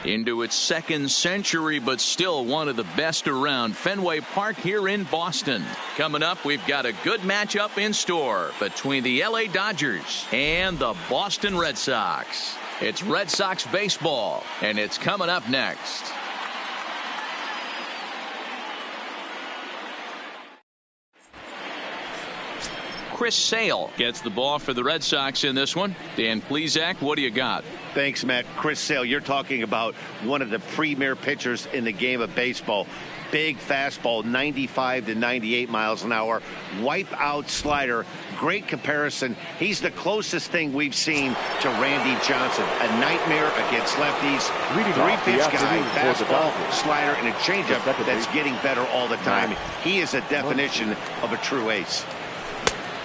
into its second century, but still one of the best around. Fenway Park here in Boston. Coming up, we've got a good matchup in store between the LA Dodgers and the Boston Red Sox. It's Red Sox baseball, and it's coming up next. Chris Sale gets the ball for the Red Sox in this one. Dan Plesac, what do you got? Thanks, Matt. Chris Sale, you're talking about one of the premier pitchers in the game of baseball. Big fastball, 95 to 98 miles an hour. Wipe out slider. Great comparison. He's the closest thing we've seen to Randy Johnson. A nightmare against lefties. Three-pitch guy, fastball, slider, and a changeup that's getting better all the time. He is a definition of a true ace.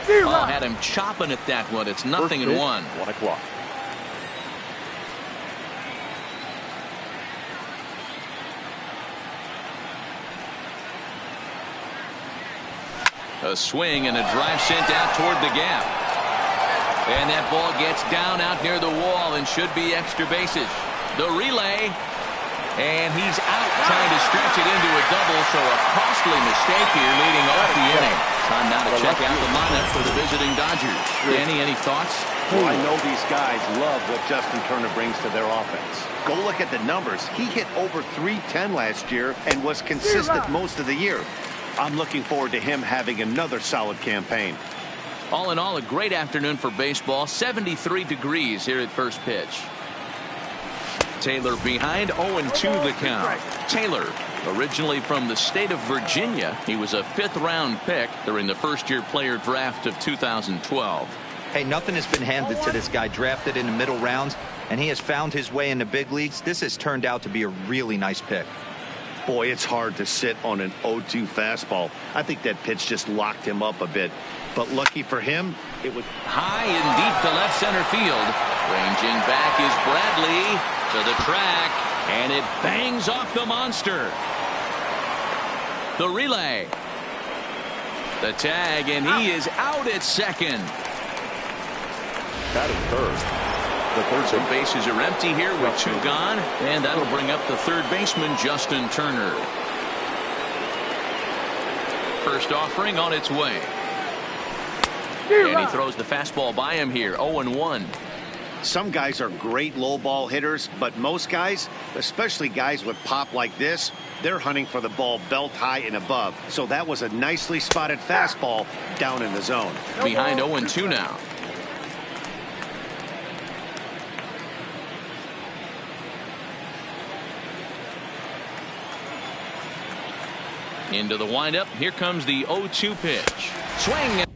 Oh, had him chopping at that one. It's 0-1. 1 o'clock. A swing and a drive sent out toward the gap. And that ball gets down out near the wall and should be extra bases. The relay. And he's out trying to stretch it into a double, so a costly mistake here leading off the inning. Time now to check out the lineup for the visiting Dodgers. Danny, any thoughts? Well, I know these guys love what Justin Turner brings to their offense. Go look at the numbers. He hit over .310 last year and was consistent most of the year. I'm looking forward to him having another solid campaign. All in all, a great afternoon for baseball. 73 degrees here at first pitch. Taylor behind, 0-2 the count. Taylor, originally from the state of Virginia, he was a 5th-round pick during the first-year player draft of 2012. Hey, nothing has been handed to this guy. Drafted in the middle rounds, and he has found his way in the big leagues. This has turned out to be a really nice pick. Boy, it's hard to sit on an 0-2 fastball. I think that pitch just locked him up a bit. But lucky for him, it was high and deep to left center field. Ranging back is Bradley to the track, and it bangs off the monster. The relay. The tag, and he is out at second. That is third. The bases are empty here with 2 gone, and that'll bring up the third baseman, Justin Turner. First offering on its way. And he throws the fastball by him here, 0-1. Some guys are great low ball hitters, but most guys, especially guys with pop like this, they're hunting for the ball belt high and above. So that was a nicely spotted fastball down in the zone. Behind 0-2 now. Into the windup. Here comes the 0-2 pitch. Swing.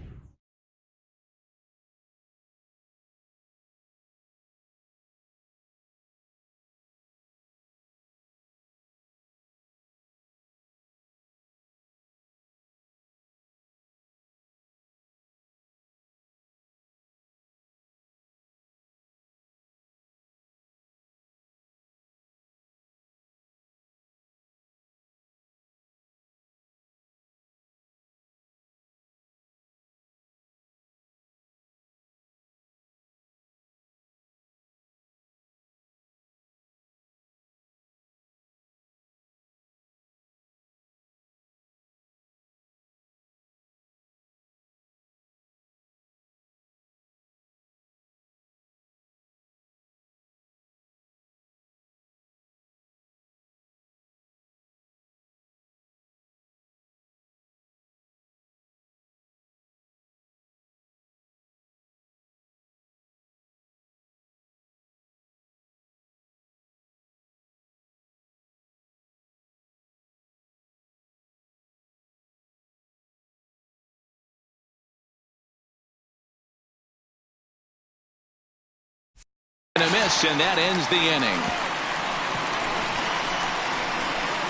And a miss, and that ends the inning.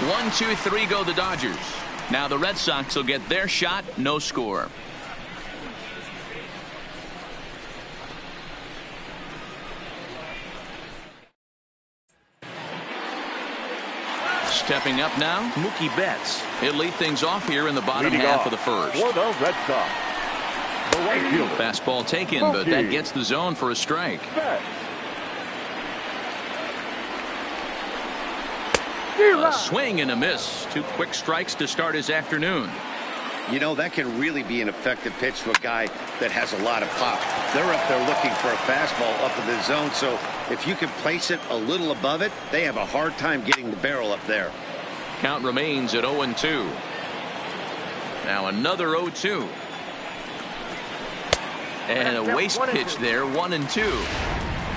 1, 2, 3 go the Dodgers. Now the Red Sox will get their shot, no score. Stepping up now, Mookie Betts. He'll lead things off here in the bottom half of the first. For the Red Sox, the right fielder. Fastball taken, but that gets the zone for a strike. Betts. A swing and a miss. 2 quick strikes to start his afternoon. You know, that can really be an effective pitch to a guy that has a lot of pop. They're up there looking for a fastball up in the zone, so if you can place it a little above it, they have a hard time getting the barrel up there. Count remains at 0-2. Now another 0-2. And a waste pitch there, 1-2.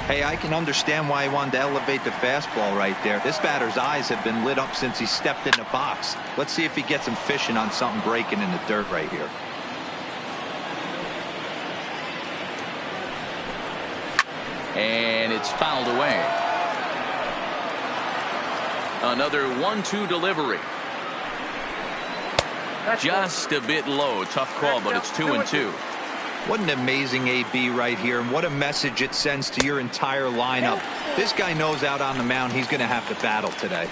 Hey, I can understand why he wanted to elevate the fastball right there. This batter's eyes have been lit up since he stepped in the box. Let's see if he gets him fishing on something breaking in the dirt right here. And it's fouled away. Another 1-2 delivery. Just a bit low. Tough call, but it's 2-2. What an amazing AB right here, and what a message it sends to your entire lineup. This guy knows out on the mound he's going to have to battle today.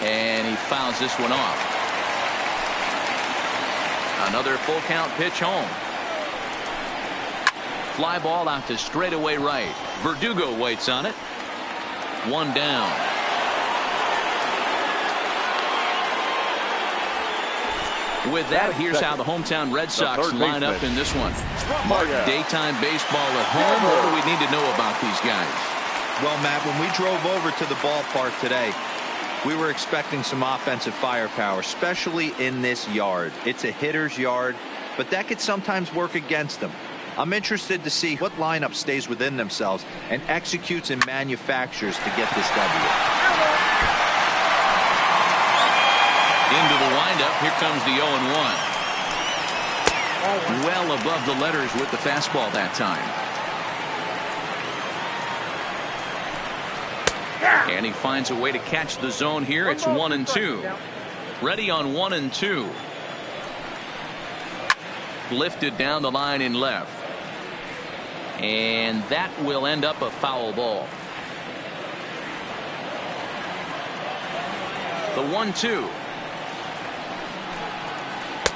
And he fouls this one off. Another full count pitch home. Fly ball out to straightaway right. Verdugo waits on it. 1 down. With that, here's how the hometown Red Sox line up in this one. Mark, daytime baseball at home. What do we need to know about these guys? Well, Matt, when we drove over to the ballpark today, we were expecting some offensive firepower, especially in this yard. It's a hitter's yard, but that could sometimes work against them. I'm interested to see what lineup stays within themselves and executes and manufactures to get this W. Into the windup. Here comes the 0-1. Well above the letters with the fastball that time. And he finds a way to catch the zone here. It's 1-2. Ready on 1-2. Lifted down the line in left. And that will end up a foul ball. The 1-2.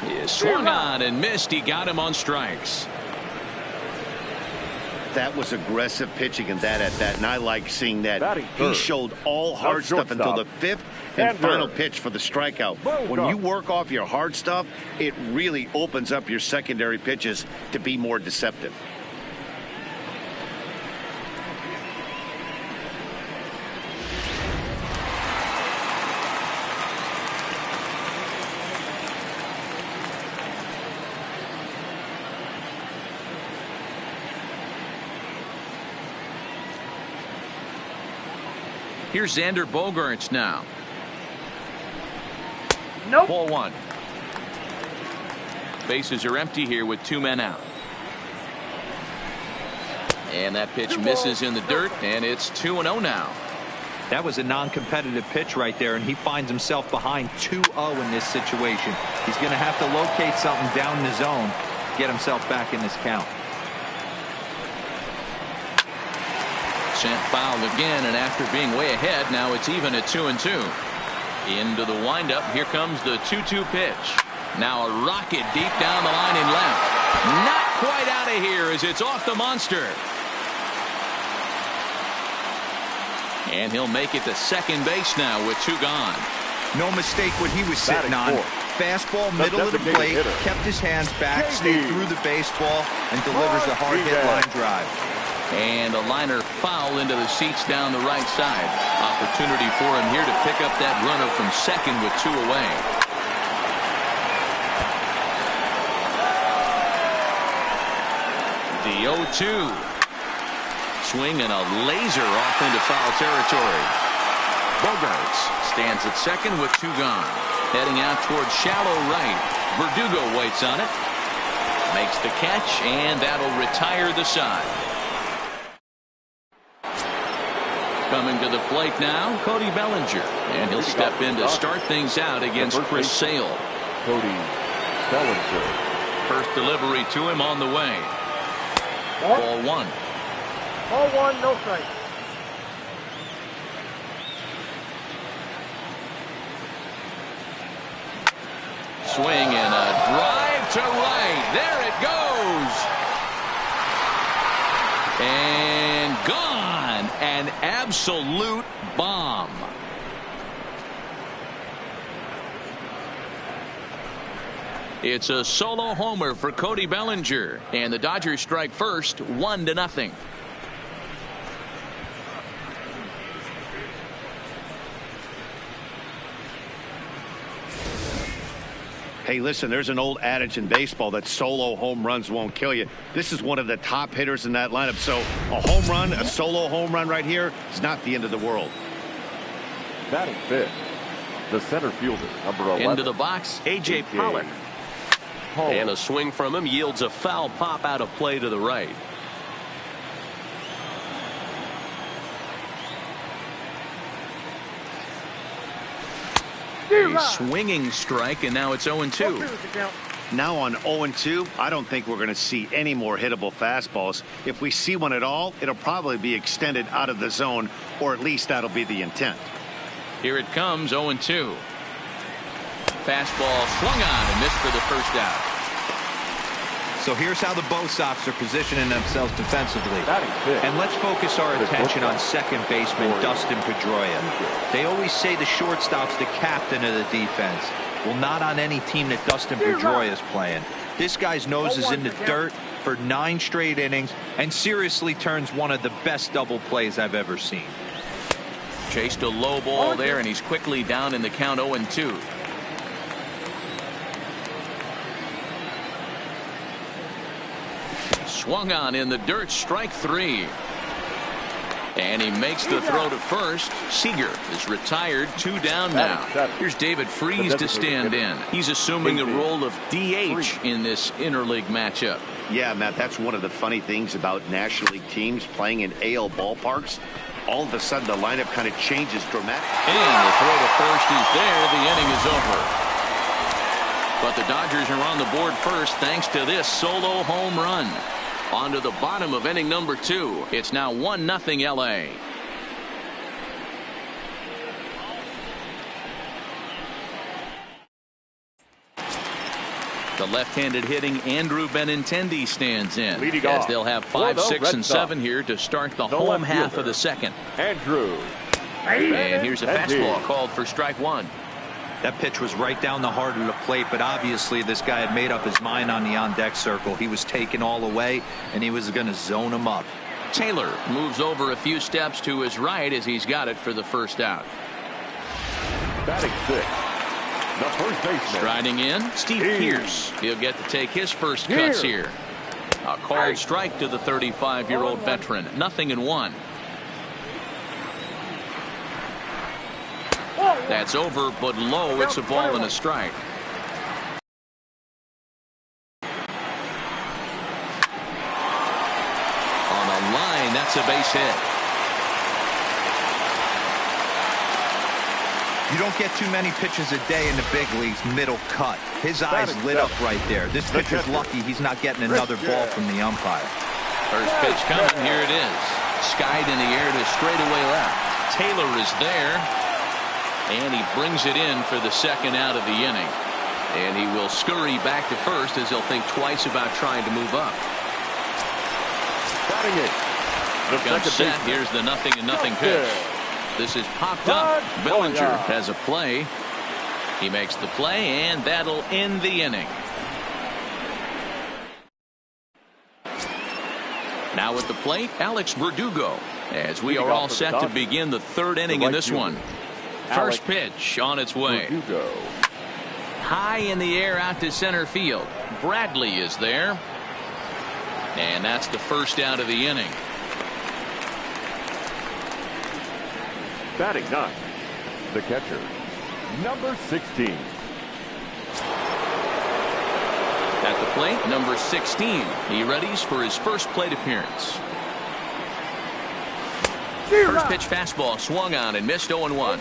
He swung on and missed. He got him on strikes. That was aggressive pitching and that at that, and I like seeing that. He third. showed all hard stuff until the 5th and final pitch for the strikeout. When you work off your hard stuff, it really opens up your secondary pitches to be more deceptive. Here's Xander Bogaerts now. Nope. Ball 1. Bases are empty here with 2 men out. And that pitch misses in the dirt, and it's 2-0 now. That was a non-competitive pitch right there, and he finds himself behind 2-0 in this situation. He's going to have to locate something down in the zone to get himself back in this count. Sent foul again, and after being way ahead, now it's even at 2-2. Into the windup. Here comes the 2-2 pitch. Now a rocket deep down the line in left. Not quite out of here as it's off the monster. And he'll make it to second base now with 2 gone. No mistake what he was sitting on. Fastball, middle of the plate, kept his hands back, stayed through the baseball, and delivers a hard hit line drive. And a liner foul into the seats down the right side. Opportunity for him here to pick up that runner from second with 2 away. The 0-2. Swing and a laser off into foul territory. Bogaerts stands at second with 2 gone. Heading out towards shallow right. Verdugo waits on it. Makes the catch, and that'll retire the side. Coming to the plate now, Cody Bellinger. And he'll step in to start things out against Chris Sale. Cody Bellinger. First delivery to him on the way. Ball 1. Ball 1, no strike. Swing and a drive to right. There it goes. And gone. An absolute bomb. It's a solo homer for Cody Bellinger, and the Dodgers strike first, 1-0. Hey, listen, there's an old adage in baseball that solo home runs won't kill you. This is one of the top hitters in that lineup. So a home run, a solo home run right here is not the end of the world. Batting fifth, the center fielder, number 11. Into the box, A.J. Pollock. And a swing from him yields a foul pop out of play to the right. A swinging strike, and now it's 0-2. Now on 0-2, I don't think we're going to see any more hittable fastballs. If we see one at all, it'll probably be extended out of the zone, or at least that'll be the intent. Here it comes, 0-2. Fastball swung on and missed for the first out. So here's how the Bo Sox are positioning themselves defensively. Fifth. And let's focus our attention on second baseman Dustin Pedroia. They always say the shortstop's the captain of the defense. Well, not on any team that Dustin Pedroia is playing. This guy's nose is in the dirt for 9 straight innings and seriously turns one of the best double plays I've ever seen. Chased a low ball there, and he's quickly down in the count, 0-2. Swung on in the dirt, strike 3. And he makes the throw to first. Seager is retired, 2 down now. Here's David Freese to stand in. He's assuming the role of DH in this interleague matchup. Yeah, Matt, that's one of the funny things about National League teams playing in AL ballparks. All of a sudden, the lineup kind of changes dramatically. And the throw to first is there. The inning is over. But the Dodgers are on the board first thanks to this solo home run. On to the bottom of inning number 2. It's now 1-0 LA. The left-handed hitting Andrew Benintendi stands in, Leading as off they'll have for 5, the 6, Red and Sox, 7 here to start the the home left half fielder, of the second. Andrew. And here's a fastball Benintendi. called for strike 1. That pitch was right down the heart of the plate, but obviously this guy had made up his mind on the on-deck circle. He was taken all away, and he was going to zone him up. Taylor moves over a few steps to his right as he's got it for the first out. Batting sixth, the first baseman. Striding in, Steve Pearce. He'll get to take his first cuts here. A called strike to the 35-year-old veteran. 0-1. That's over, but low. It's a ball and a strike. On the line, that's a base hit. You don't get too many pitches a day in the big leagues middle cut. His eyes lit up right there. This pitcher's lucky he's not getting another ball from the umpire. First pitch coming. Here it is. Skied in the air to straightaway left. Taylor is there. And he brings it in for the second out of the inning. And he will scurry back to first as he'll think twice about trying to move up. Batting it, the Comes second set. baseman. Here's the 0-0 pitch. This is popped up. Bellinger has a play. He makes the play, and that'll end the inning. Now at the plate, Alex Verdugo, as we are all set to begin the third inning in this one. First pitch on its way. Verdugo. High in the air out to center field. Bradley is there. And that's the first out of the inning. Batting ninth, the catcher, number 16. At the plate, number 16. He readies for his first plate appearance. First pitch fastball swung on and missed 0-1.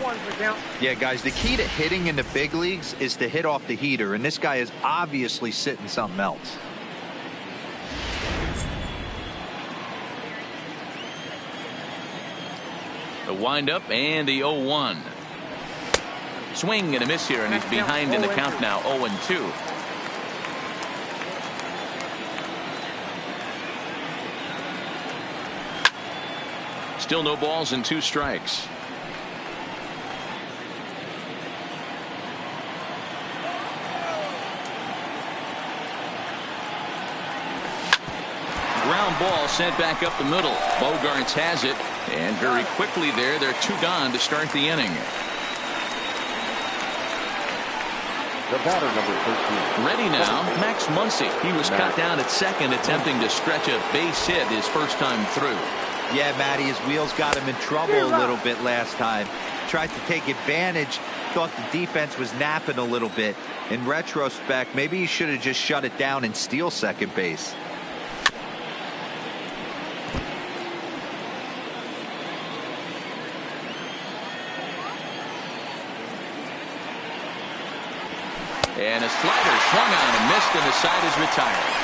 Yeah, guys, the key to hitting in the big leagues is to hit off the heater, and this guy is obviously sitting something else. The windup and the 0-1. Swing and a miss here, and he's behind in the count now, 0-2. Still no balls and 2 strikes. Ground ball sent back up the middle. Bogarts has it, and very quickly there, they're 2 gone to start the inning. The batter, number 13. Ready now, Max Muncy. He was cut down at second, attempting to stretch a base hit his first time through. Yeah, Matty, his wheels got him in trouble a little bit last time. Tried to take advantage, thought the defense was napping a little bit. In retrospect, maybe he should have just shut it down and steal second base. And a slider swung on and missed, and the side is retired.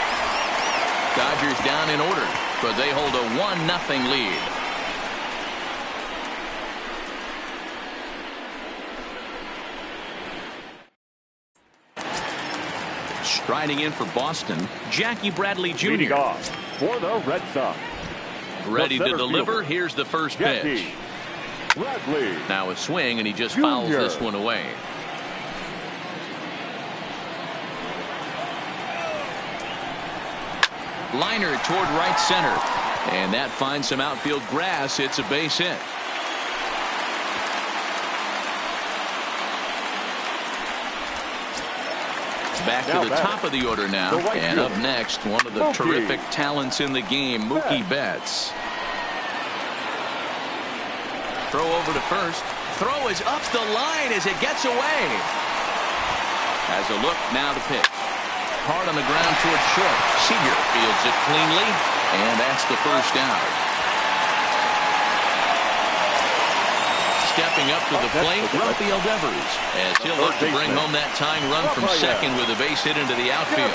Dodgers down in order, but they hold a 1-0 lead. Striding in for Boston, Jackie Bradley Leading Jr. off for the Red Sox. Ready The to center deliver. fielder, Here's the first Jackie pitch. Bradley. Now a swing, and he just Jr. fouls this one away. Liner toward right center, and that finds some outfield grass. It's a base hit. Back to the top of the order now, and up next, one of the terrific talents in the game, Mookie Betts. Throw over to first. Throw is up the line as it gets away. Has a look, now the pitch. Hard on the ground towards short. Seager fields it cleanly, and that's the first out. Stepping up to the plate, Rafael Devers, as he'll look to bring home that tying run from second with a base hit into the outfield.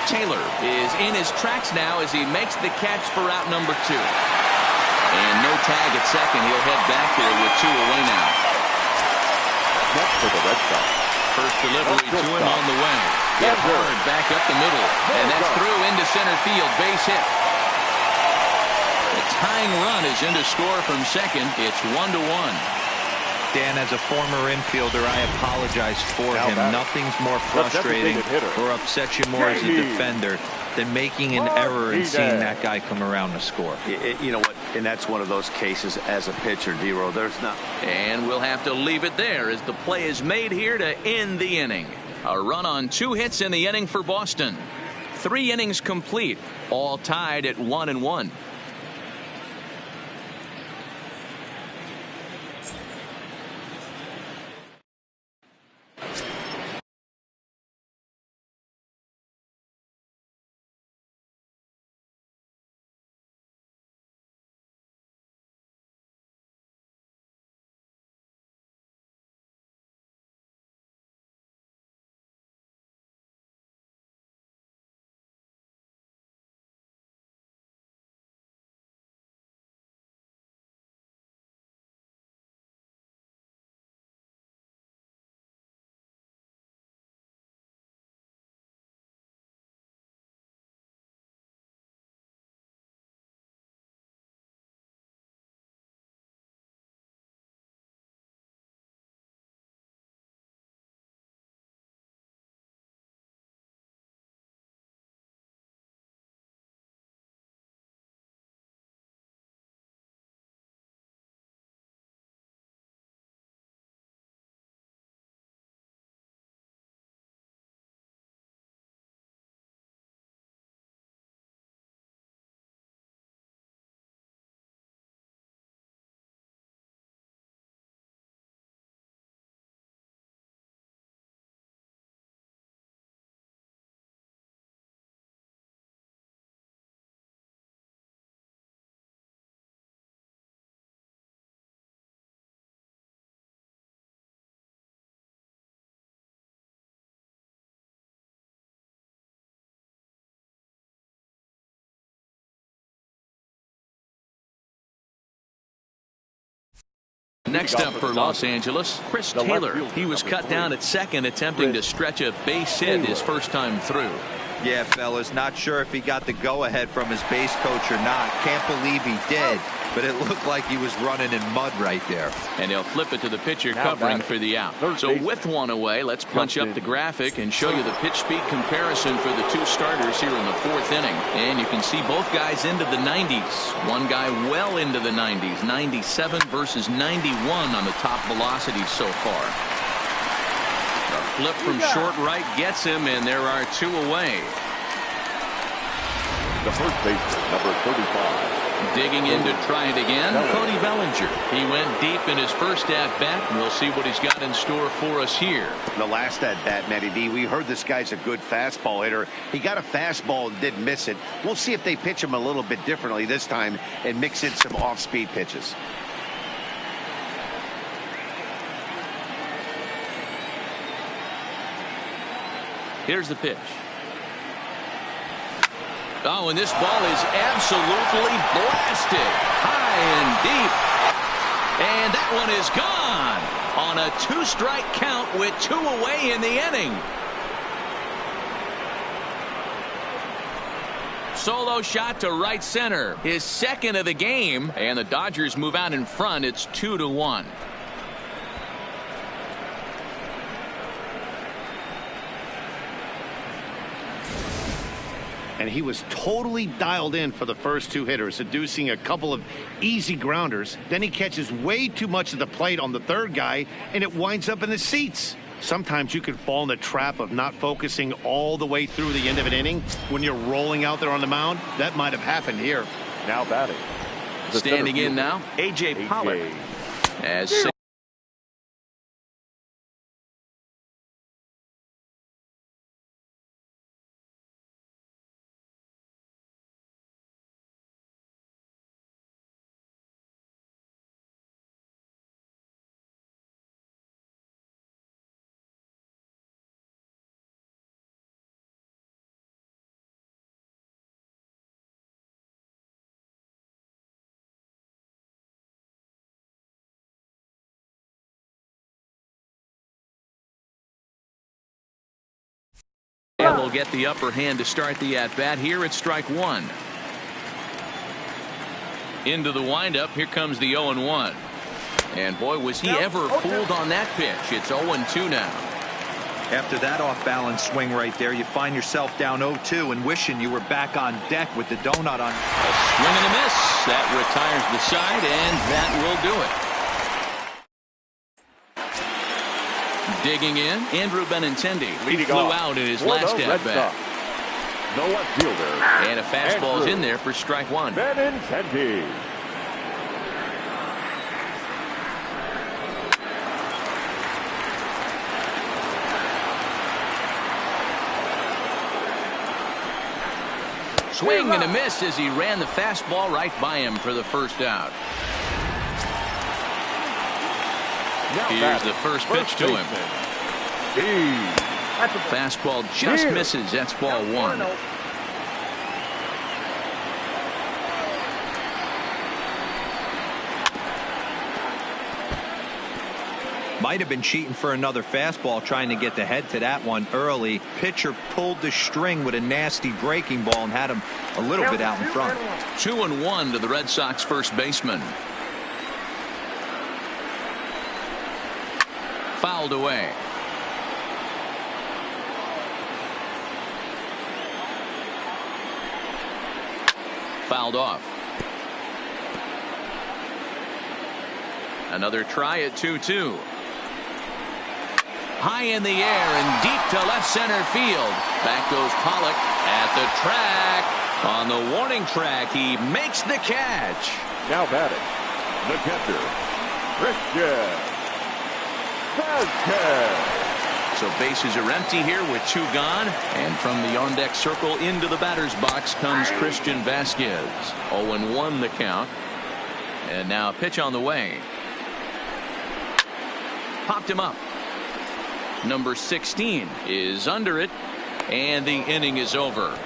Taylor is in his tracks now as he makes the catch for out number 2. And no tag at second. He'll head back there with 2 away now. Next for the Red Sox. First delivery to him on the way. Hit hard back up the middle. And that's through into center field. Base hit. The tying run is into score from second. It's 1-1. Dan, as a former infielder, I apologize for him. Nothing's more frustrating or upsets you more as a defender than making an error and seeing that guy come around to score. You know what? And that's one of those cases as a pitcher, D-Row. There's not. And we'll have to leave it there as the play is made here to end the inning. A run on 2 hits in the inning for Boston. 3 innings complete, all tied at 1-1. Next up for Los Angeles, Chris Taylor. He was cut down at second, attempting to stretch a base hit his first time through. Yeah, fellas, not sure if he got the go-ahead from his base coach or not. Can't believe he did. but it looked like he was running in mud right there. And they'll flip it to the pitcher Now covering batting. for the out. Third So baseman. with one away, let's punch up Justin. the graphic and show you the pitch speed comparison for the two starters here in the fourth inning. And you can see both guys into the 90s. One guy well into the 90s, 97 versus 91 on the top velocity so far. A flip from short right gets him, and there are two away. The first baseman, number 35. Digging in to try it again, Cody Bellinger. He went deep in his first at-bat, and we'll see what he's got in store for us here. The last at-bat, Matty D, we heard this guy's a good fastball hitter. He got a fastball and did miss it. We'll see if they pitch him a little bit differently this time and mix in some off-speed pitches. Here's the pitch. Oh, and this ball is absolutely blasted high and deep. And that one is gone on a two-strike count with two away in the inning. Solo shot to right center, his second of the game, and the Dodgers move out in front. It's 2-1. And he was totally dialed in for the first two hitters, seducing a couple of easy grounders. Then he catches way too much of the plate on the third guy, and it winds up in the seats. Sometimes you can fall in the trap of not focusing all the way through the end of an inning when you're rolling out there on the mound. That might have happened here. Now batting. The Standing center in fielder, now, A.J. Pollock. As and will get the upper hand to start the at-bat. Here it's strike one. Into the windup. Here comes the 0-1. And boy, was he ever fooled on that pitch. It's 0-2 now. After that off-balance swing right there, you find yourself down 0-2 and wishing you were back on deck with the donut on. A swing and a miss. That retires the side, and that will do it. Digging in, Andrew Benintendi. He flew out in his last at-bat. No left fielder. And a fastball's in there for strike one. Benintendi. Swing and a miss as he ran the fastball right by him for the first out. Now Here's batting. the first pitch to him. Fastball just misses. That's ball one. Might have been cheating for another fastball, trying to get the head to that one early. Pitcher pulled the string with a nasty breaking ball and had him a little bit out in front. 2-1 to the Red Sox first baseman. Fouled away. Fouled off. Another try at 2-2. High in the air and deep to left center field. Back goes Pollock at the track. On the warning track, he makes the catch. Now batting. The catcher, Christian Vasquez. So bases are empty here with two gone. And from the on-deck circle into the batter's box comes Christian Vasquez. 0-1 the count. And now a pitch on the way. Popped him up. Number 16 is under it. And the inning is over.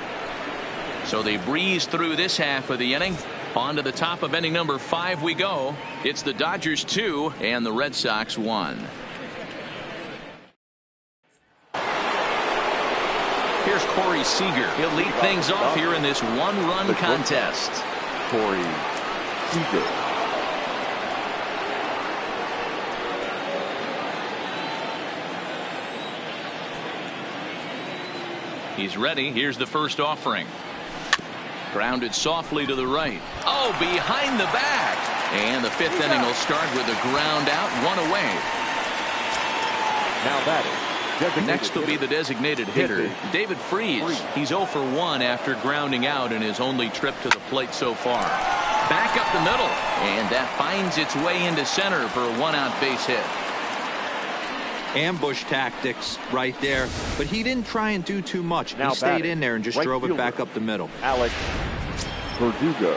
So they breeze through this half of the inning. On to the top of inning number 5 we go. It's the Dodgers 2 and the Red Sox 1. Here's Corey Seager. He'll lead things off here in this one-run contest. Corey Verdugo. He's ready. Here's the first offering. Grounded softly to the right. Oh, behind the back. And the fifth inning will start with a ground out, one away. Now batting. Next will be the designated hitter, David Freese. He's 0 for 1 after grounding out in his only trip to the plate so far. Back up the middle. And that finds its way into center for a one-out base hit. Ambush tactics right there, but he didn't try and do too much. Now he stayed in there and just drove it back up the middle. Alex Verdugo.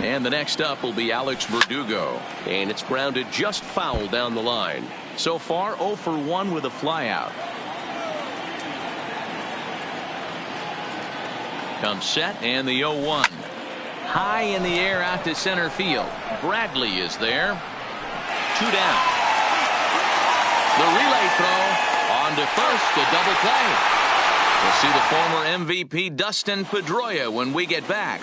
And the next up will be Alex Verdugo. And it's grounded just foul down the line. So far 0 for 1 with a flyout. Comes set and the 0-1. High in the air out to center field. Bradley is there. 2 down. The relay throw on to first, a double play. We'll see the former MVP Dustin Pedroia when we get back.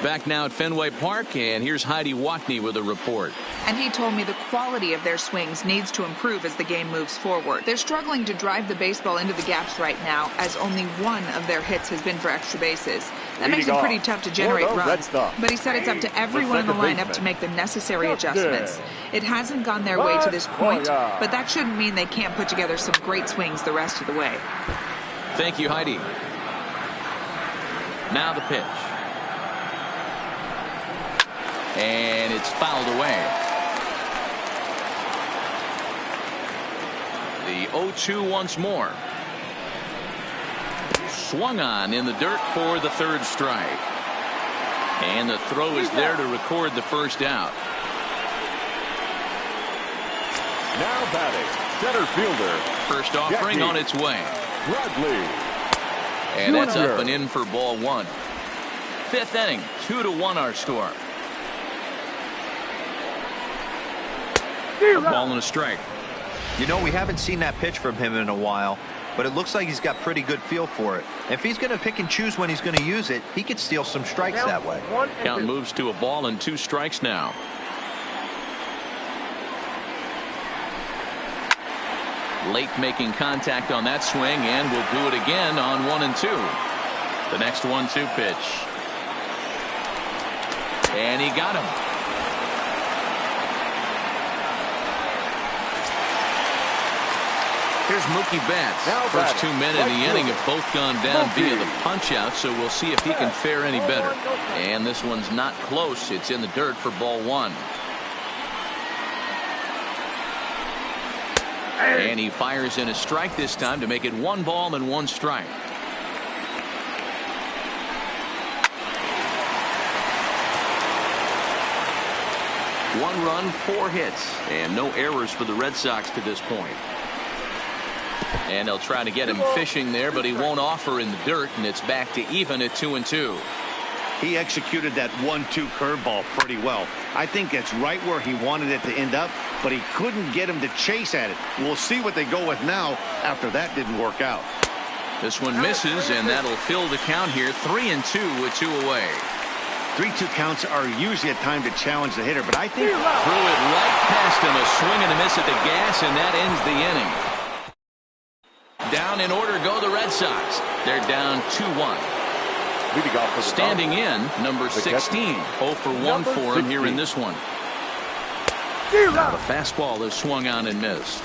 Back now at Fenway Park, and here's Heidi Watney with a report. And he told me the quality of their swings needs to improve as the game moves forward. They're struggling to drive the baseball into the gaps right now, as only one of their hits has been for extra bases. That makes it pretty tough to generate runs. But he said it's up to everyone in the lineup to make the necessary adjustments. It hasn't gone their way to this point, but that shouldn't mean they can't put together some great swings the rest of the way. Thank you, Heidi. Now the pitch. And it's fouled away. The 0-2 once more. Swung on in the dirt for the third strike. And the throw is there to record the first out. Now batting, center fielder. First offering on its way. Bradley. And that's up and in for ball one. Fifth inning, 2-1 our score. A ball and a strike. You know, we haven't seen that pitch from him in a while, but it looks like he's got pretty good feel for it. If he's going to pick and choose when he's going to use it, he could steal some strikes that way. Count moves to a ball and 2 strikes now. Late making contact on that swing, and will do it again on 1 and 2. The next 1-2 pitch. And he got him. Here's Mookie Betts. First 2 men in the inning have both gone down via the punch out, so we'll see if he can fare any better. And this one's not close. It's in the dirt for ball 1. And he fires in a strike this time to make it 1 ball and 1 strike. One run, 4 hits, and no errors for the Red Sox to this point. And they'll try to get him fishing there, but he won't offer in the dirt, and it's back to even at 2 and 2. He executed that 1-2 curveball pretty well. I think it's right where he wanted it to end up, but he couldn't get him to chase at it. We'll see what they go with now after that didn't work out. This one misses, and that'll fill the count here. 3 and 2 with 2 away. 3-2 counts are usually a time to challenge the hitter, but I think threw it right past him. A swing and a miss at the gas, and that ends the inning. Down in order go the Red Sox. They're down 2-1. Standing in, number 16. 0 for 1 for him here in this one. Now the fastball is swung on and missed.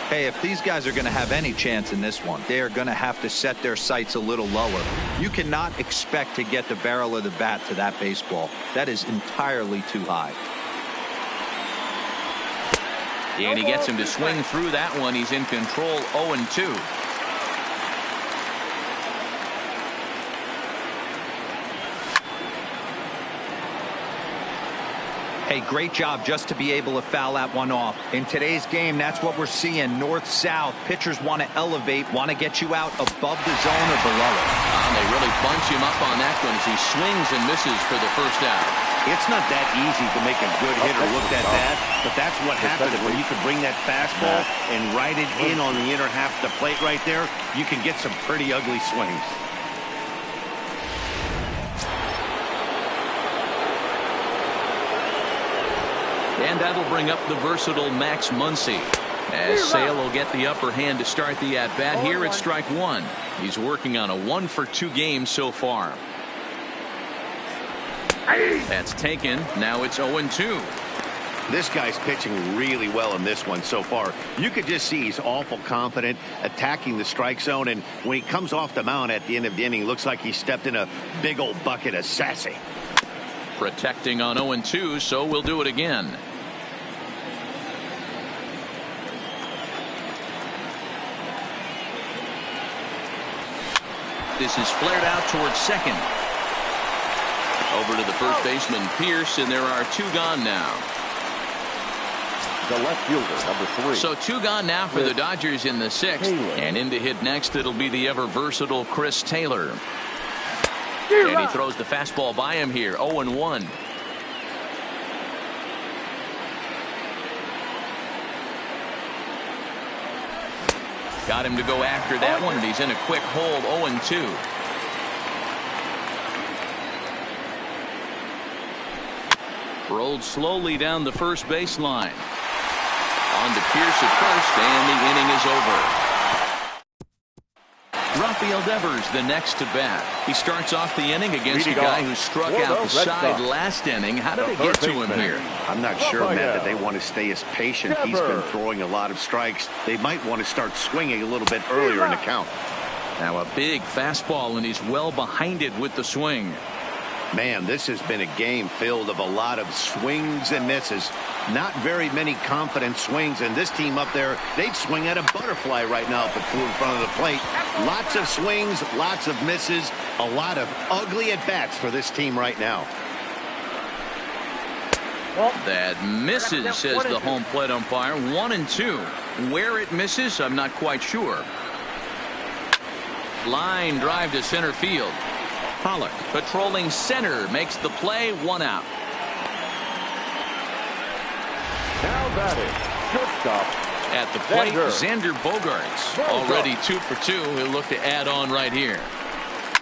Hey, if these guys are going to have any chance in this one, they are going to have to set their sights a little lower. You cannot expect to get the barrel of the bat to that baseball. That is entirely too high. And he gets him to swing through that one. He's in control, 0 and 2. Hey, great job just to be able to foul that one off. In today's game, that's what we're seeing. North-south. Pitchers want to elevate, want to get you out above the zone or below it. They really bunch him up on that one as he swings and misses for the first out. It's not that easy to make a good hitter look that bad, but that's what happens when you can bring that fastball and ride it in on the inner half of the plate right there. You can get some pretty ugly swings. And that'll bring up the versatile Max Muncy. As Sale will get the upper hand to start the at-bat here at strike one. He's working on a 1-for-2 game so far. That's taken. Now it's 0-2. This guy's pitching really well in this one so far. You could just see he's awful confident attacking the strike zone, and when he comes off the mound at the end of the inning, looks like he stepped in a big old bucket of sassy. Protecting on 0-2, so we'll do it again. This is flared out towards second. Over to the first baseman, Pierce, and there are 2 gone now. The left fielder, number 3. So 2 gone now for the Dodgers in the 6th. And in to hit next, it'll be the ever-versatile Chris Taylor. And he throws the fastball by him here, 0-1. Got him to go after that one, and he's in a quick hold, 0-2. Rolled slowly down the first baseline. On to Pierce at first, and the inning is over. Rafael Devers the next to bat. He starts off the inning against a guy who struck out the side last inning. How did they get to him here? I'm not sure, Matt, that they want to stay as patient. He's been throwing a lot of strikes. They might want to start swinging a little bit earlier in the count. Now a big fastball, and he's well behind it with the swing. Man, this has been a game filled of a lot of swings and misses. Not very many confident swings, and this team up there, they'd swing at a butterfly right now if it flew in front of the plate. Lots of swings, lots of misses, a lot of ugly at-bats for this team right now. That misses, says the home plate umpire. 1-2. Where it misses, I'm not quite sure. Line drive to center field. Pollock patrolling center makes the play, 1 out. Now batting, shortstop. At the plate, Xander Bogaerts. Already 2 for 2. He'll look to add on right here.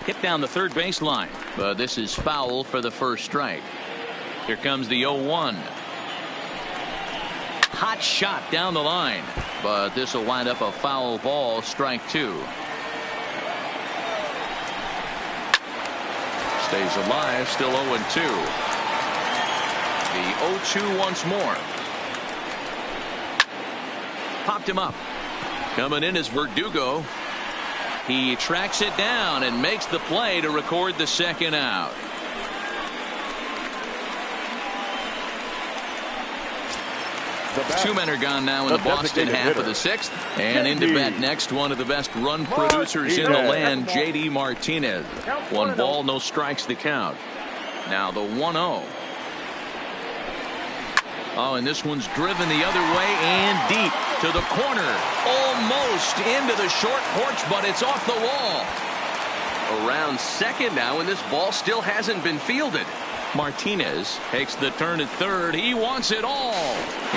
Hit down the third baseline, but this is foul for the first strike. Here comes the 0-1. Hot shot down the line, but this will wind up a foul ball, strike 2. Stays alive, still 0-2. The 0-2 once more. Popped him up. Coming in is Verdugo. He tracks it down and makes the play to record the second out. Two men are gone now in the Boston half of the 6th. And into bat next, one of the best run producers in the land, J.D. Martinez. 1 ball, no strikes to count. Now the 1-0. Oh, and this one's driven the other way and deep to the corner. Almost into the short porch, but it's off the wall. Around second now, and this ball still hasn't been fielded. Martinez takes the turn at third. He wants it all.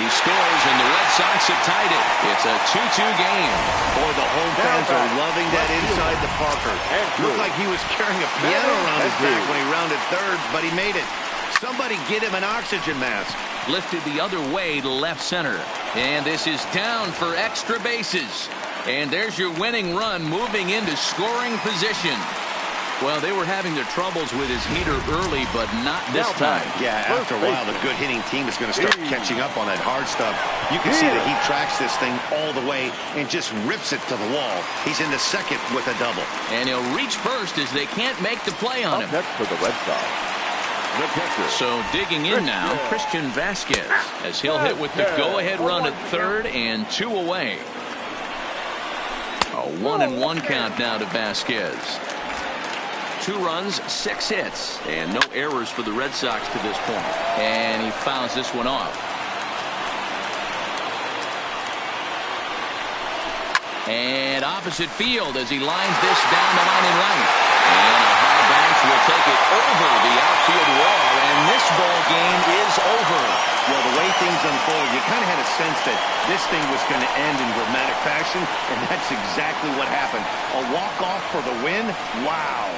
He scores, and the Red Sox have tied it. It's a 2-2 game. Boy, the home fans are loving that inside the Parker. Looked like he was carrying a piano around his back when he rounded third, but he made it. Somebody get him an oxygen mask. Lifted the other way to left center. And this is down for extra bases. And there's your winning run moving into scoring position. Well, they were having their troubles with his heater early, but not this time. Yeah, after a while, the good hitting team is going to start catching up on that hard stuff. You can see that he tracks this thing all the way and just rips it to the wall. He's into second with a double. And he'll reach first as they can't make the play on him. Next for the Red Sox. So digging in now, Christian Vasquez, as he'll hit with the go-ahead run at third and 2 away. A 1-1 count now to Vasquez. 2 runs, 6 hits, and no errors for the Red Sox to this point. And he fouls this one off. And opposite field as he lines this down the line in right. And a high bounce will take it over the outfield wall, and this ball game is over. Well, the way things unfolded, you kind of had a sense that this thing was going to end in dramatic fashion, and that's exactly what happened. A walk-off for the win? Wow.